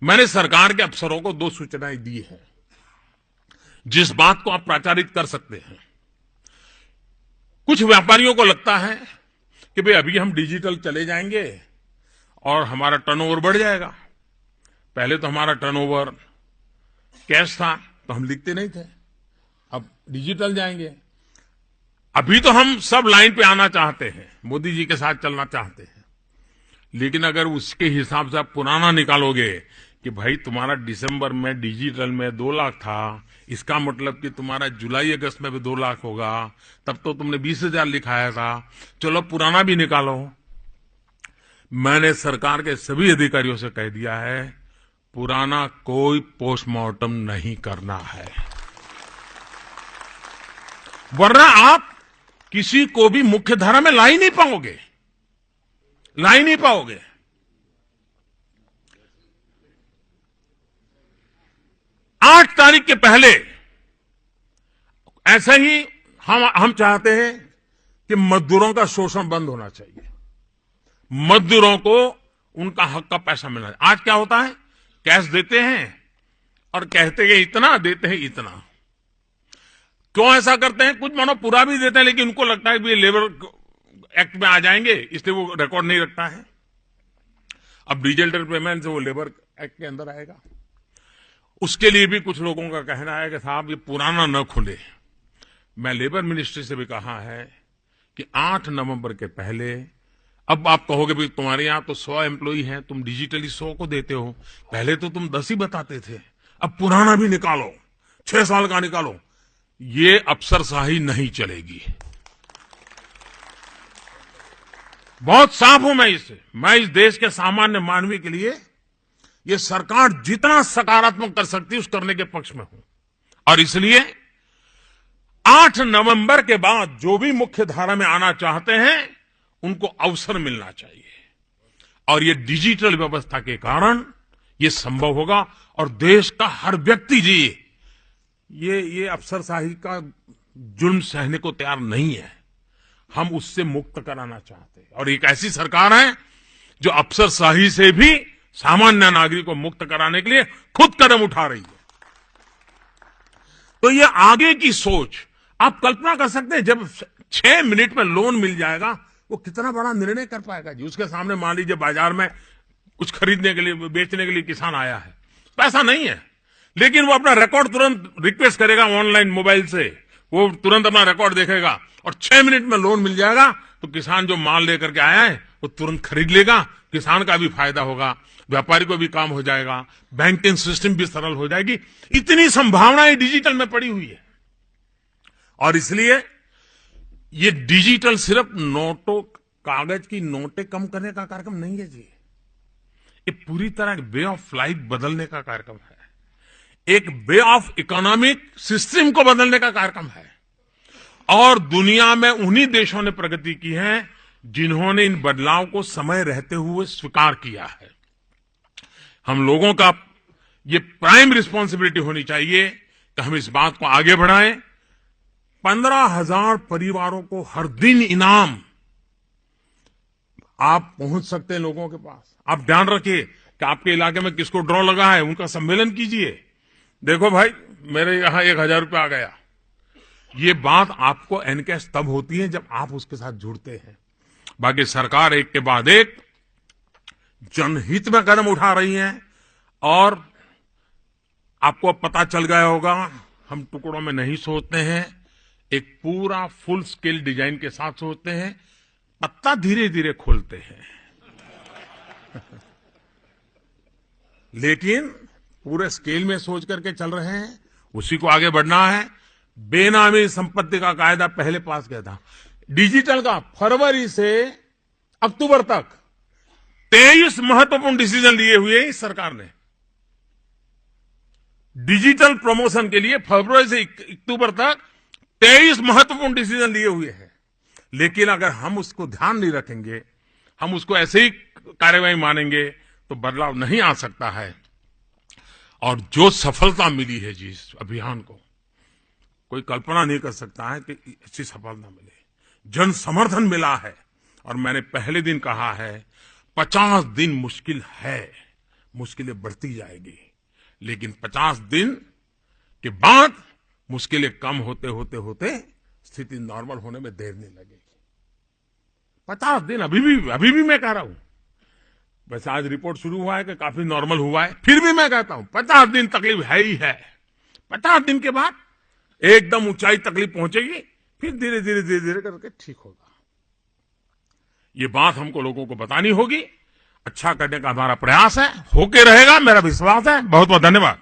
मैंने सरकार के अफसरों को 2 सूचनाएं दी हैं, जिस बात को आप प्रचारित कर सकते हैं। कुछ व्यापारियों को लगता है कि भाई अभी हम डिजिटल चले जाएंगे और हमारा टर्नओवर बढ़ जाएगा। पहले तो हमारा टर्नओवर कैश था तो हम लिखते नहीं थे, अब डिजिटल जाएंगे। अभी तो हम सब लाइन पे आना चाहते हैं, मोदी जी के साथ चलना चाहते हैं, लेकिन अगर उसके हिसाब से आप पुराना निकालोगे कि भाई तुम्हारा दिसंबर में डिजिटल में 2 लाख था, इसका मतलब कि तुम्हारा जुलाई अगस्त में भी 2 लाख होगा, तब तो तुमने 20,000 लिखाया था, चलो पुराना भी निकालो। मैंने सरकार के सभी अधिकारियों से कह दिया है, पुराना कोई पोस्टमार्टम नहीं करना है, वरना आप किसी को भी मुख्य धारा में ला ही नहीं पाओगे, 8 तारीख के पहले ऐसा ही हम चाहते हैं कि मजदूरों का शोषण बंद होना चाहिए, मजदूरों को उनका हक का पैसा मिलना चाहिए। आज क्या होता है, कैश देते हैं और कहते हैं इतना, देते हैं इतना। क्यों ऐसा करते हैं? कुछ मानो पूरा भी देते हैं, लेकिन उनको लगता है कि ये लेबर एक्ट में आ जाएंगे, इसलिए वो रिकॉर्ड नहीं रखता है। अब डिजिटल पेमेंट से वो लेबर एक्ट के अंदर आएगा। उसके लिए भी कुछ लोगों का कहना है कि साहब ये पुराना न खुले। मैं लेबर मिनिस्ट्री से भी कहा है कि 8 नवंबर के पहले, अब आप कहोगे भाई तुम्हारे यहां तो 100 एम्प्लॉई हैं, तुम डिजिटली 100 को देते हो, पहले तो तुम 10 ही बताते थे, अब पुराना भी निकालो, 6 साल का निकालो। ये अफसरशाही नहीं चलेगी। बहुत साफ हूं मैं इससे। मैं इस देश के सामान्य मानवी के लिए ये सरकार जितना सकारात्मक कर सकती है उस करने के पक्ष में हूं, और इसलिए 8 नवंबर के बाद जो भी मुख्य धारा में आना चाहते हैं उनको अवसर मिलना चाहिए, और ये डिजिटल व्यवस्था के कारण ये संभव होगा। और देश का हर व्यक्ति जी ये अफसरशाही का जुल्म सहने को तैयार नहीं है। हम उससे मुक्त कराना चाहते हैं, और एक ऐसी सरकार है जो अफसरशाही से भी सामान्य नागरिक को मुक्त कराने के लिए खुद कदम उठा रही है। तो ये आगे की सोच, आप कल्पना कर सकते हैं, जब 6 मिनट में लोन मिल जाएगा, वो कितना बड़ा निर्णय कर पाएगा जी। उसके सामने मान लीजिए बाजार में कुछ खरीदने के लिए, बेचने के लिए किसान आया है, पैसा नहीं है, लेकिन वो अपना रिकॉर्ड तुरंत रिक्वेस्ट करेगा ऑनलाइन मोबाइल से, वो तुरंत अपना रिकॉर्ड देखेगा और 6 मिनट में लोन मिल जाएगा। तो किसान जो माल लेकर के आया है वो तुरंत खरीद लेगा, किसान का भी फायदा होगा, व्यापारी को भी काम हो जाएगा, बैंकिंग सिस्टम भी सरल हो जाएगी। इतनी संभावनाएं डिजिटल में पड़ी हुई है, और इसलिए ये डिजिटल सिर्फ नोटों, कागज की नोटें कम करने का कार्यक्रम नहीं है जी, ये पूरी तरह वे ऑफ लाइफ बदलने का कार्यक्रम है, एक वे ऑफ इकोनॉमिक सिस्टम को बदलने का कार्यक्रम है। और दुनिया में उन्हीं देशों ने प्रगति की है जिन्होंने इन बदलाव को समय रहते हुए स्वीकार किया है। हम लोगों का ये प्राइम रिस्पॉन्सिबिलिटी होनी चाहिए कि हम इस बात को आगे बढ़ाएं। 15,000 परिवारों को हर दिन इनाम आप पहुंच सकते हैं लोगों के पास। आप ध्यान रखिए कि आपके इलाके में किसको ड्रॉ लगा है, उनका सम्मेलन कीजिए। देखो भाई मेरे यहां 1,000 रुपया आ गया। ये बात आपको एनकैश तब होती है जब आप उसके साथ जुड़ते हैं। बाकी सरकार एक के बाद एक जनहित में कदम उठा रही है, और आपको पता चल गया होगा, हम टुकड़ों में नहीं सोचते हैं, एक पूरा फुल स्केल डिजाइन के साथ सोचते हैं, पत्ता धीरे धीरे खोलते हैं लेकिन पूरे स्केल में सोच करके चल रहे हैं, उसी को आगे बढ़ना है। बेनामी संपत्ति का कायदा पहले पास किया था, डिजिटल का फरवरी से अक्टूबर तक 23 महत्वपूर्ण डिसीजन लिए हुए हैं इस सरकार ने। डिजिटल प्रमोशन के लिए फरवरी से अक्टूबर तक 23 महत्वपूर्ण डिसीजन लिए हुए हैं, लेकिन अगर हम उसको ध्यान नहीं रखेंगे, हम उसको ऐसे ही कार्यवाही मानेंगे, तो बदलाव नहीं आ सकता है। और जो सफलता मिली है जी इस अभियान को, कोई कल्पना नहीं कर सकता है कि ऐसी सफलता मिले। जन समर्थन मिला है, और मैंने पहले दिन कहा है 50 दिन मुश्किल है, मुश्किलें बढ़ती जाएगी, लेकिन 50 दिन के बाद मुश्किलें कम होते होते होते स्थिति नॉर्मल होने में देर नहीं लगेगी। 50 दिन अभी भी मैं कह रहा हूं। वैसे आज रिपोर्ट शुरू हुआ है कि काफी नॉर्मल हुआ है, फिर भी मैं कहता हूं 50 दिन तकलीफ है ही है। 50 दिन के बाद एकदम ऊंचाई तकलीफ पहुंचेगी, फिर धीरे धीरे करके ठीक होगा। ये बात हमको लोगों को बतानी होगी। अच्छा करने का हमारा प्रयास है, होके रहेगा, मेरा विश्वास है। बहुत बहुत धन्यवाद।